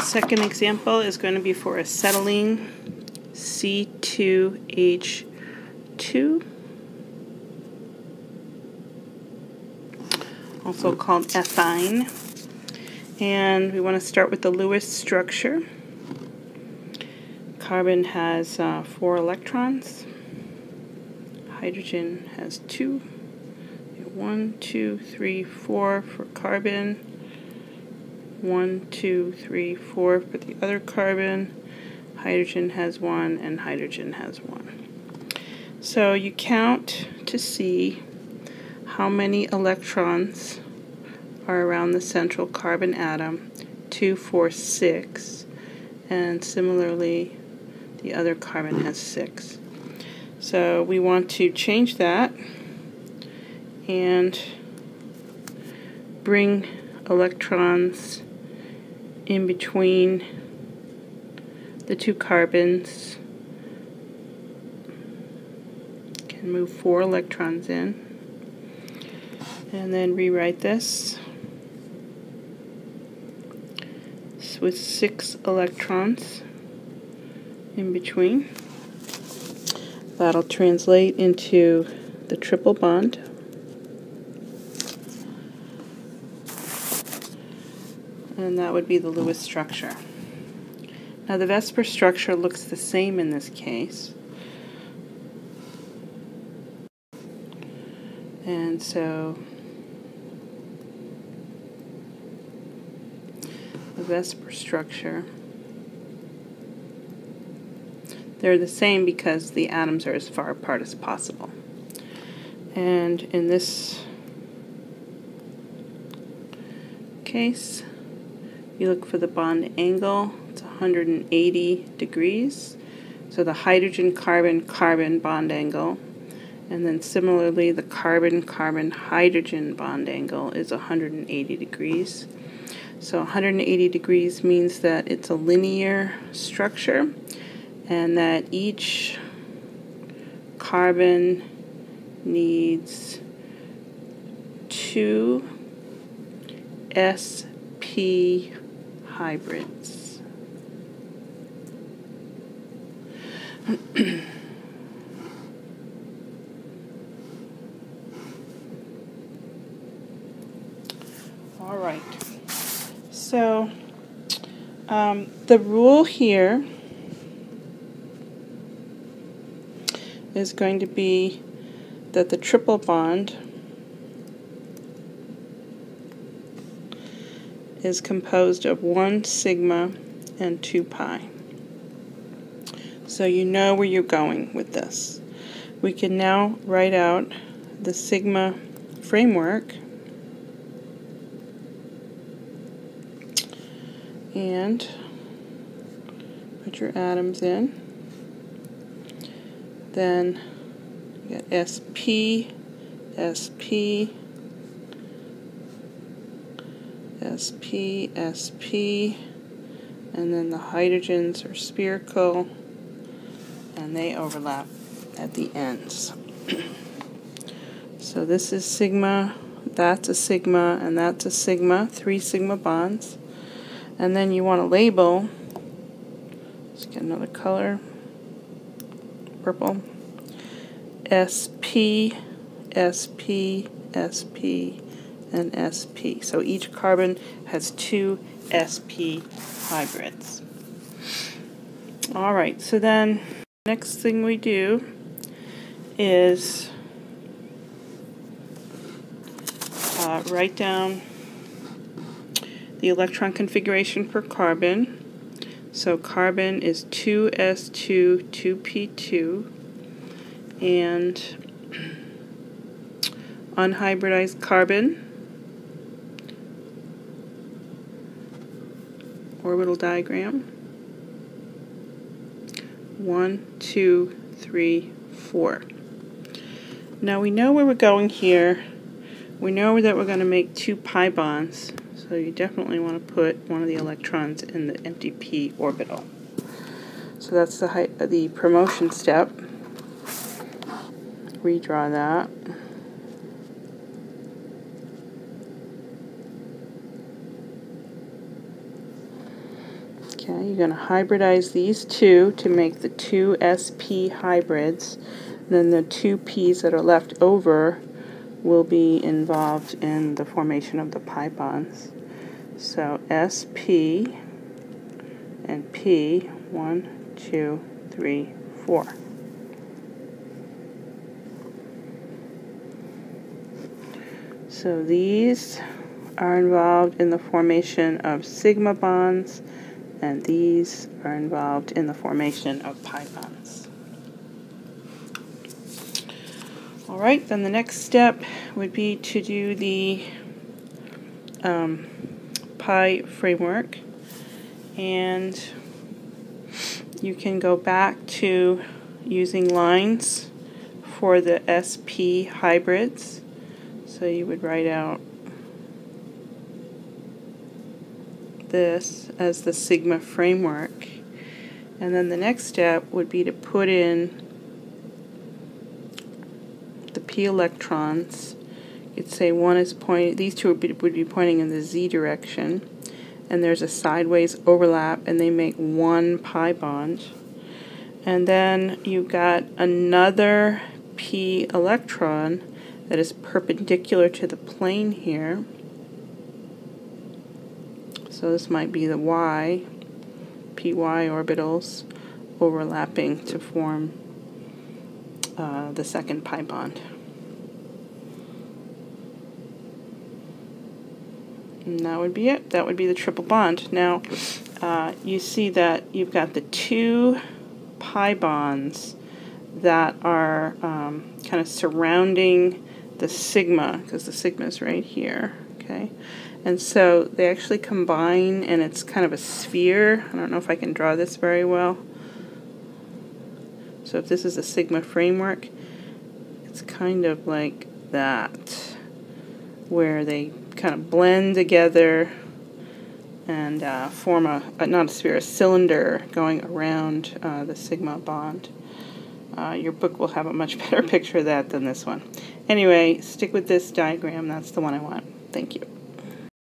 Second example is going to be for acetylene C2H2, also called ethine. And we want to start with the Lewis structure. Carbon has 4 electrons. Hydrogen has 2. 1, 2, 3, 4 for carbon. 1, 2, 3, 4 for the other carbon. Hydrogen has 1 and hydrogen has 1. So you count to see how many electrons are around the central carbon atom. 2, 4, 6. And similarly, the other carbon has 6. So we want to change that and bring electrons in between the 2 carbons. Can move 4 electrons in, and then rewrite this with 6 electrons in between. That'll translate into the triple bond. And that would be the Lewis structure. Now the Vesper structure looks the same in this case. And so the Vesper structure, they're the same because the atoms are as far apart as possible. And in this case, you look for the bond angle. It's 180 degrees. So the hydrogen-carbon-carbon bond angle, and then similarly the carbon-carbon-hydrogen bond angle is 180 degrees. So 180 degrees means that it's a linear structure, and that each carbon needs 2 sp hybrids. All right. So the rule here is going to be that the triple bond is composed of 1 sigma and 2 pi. So you know where you're going with this. We can now write out the sigma framework and put your atoms in. Then you get sp, sp, sp, sp, and then the hydrogens are spherical and they overlap at the ends. So this is sigma, that's a sigma, and that's a sigma, 3 sigma bonds. And then you want to label, let's get another color, purple, sp, sp, sp, and sp. So each carbon has 2 sp hybrids. Alright, so then next thing we do is write down the electron configuration per carbon. So carbon is 2s2, 2p2, and unhybridized carbon, orbital diagram, 1, 2, 3, 4. Now we know where we're going here. We know that we're going to make 2 pi bonds, so you definitely want to put one of the electrons in the empty p orbital. So that's the promotion step. Redraw that. Okay, you're going to hybridize these two to make the two sp hybrids. Then the two p's that are left over will be involved in the formation of the pi bonds. So sp and p, 1, 2, 3, 4. So these are involved in the formation of sigma bonds, and these are involved in the formation of pi bonds. Alright, then the next step would be to do the pi framework, and you can go back to using lines for the sp hybrids. So you would write out this as the sigma framework, and then the next step would be to put in the p electrons. You'd say one is pointing, these two would be pointing in the z direction, and there's a sideways overlap, and they make one pi bond. And then you've got another p electron that is perpendicular to the plane here. So this might be the y, py orbitals overlapping to form the second pi bond. And that would be it. That would be the triple bond. Now, you see that you've got the two pi bonds that are kind of surrounding the sigma, because the sigma is right here, okay? And so they actually combine, and it's kind of a sphere. I don't know if I can draw this very well. So if this is a sigma framework, it's kind of like that, where they kind of blend together and form a, not a sphere, a cylinder going around the sigma bond. Your book will have a much better picture of that than this one. Anyway, stick with this diagram. That's the one I want. Thank you.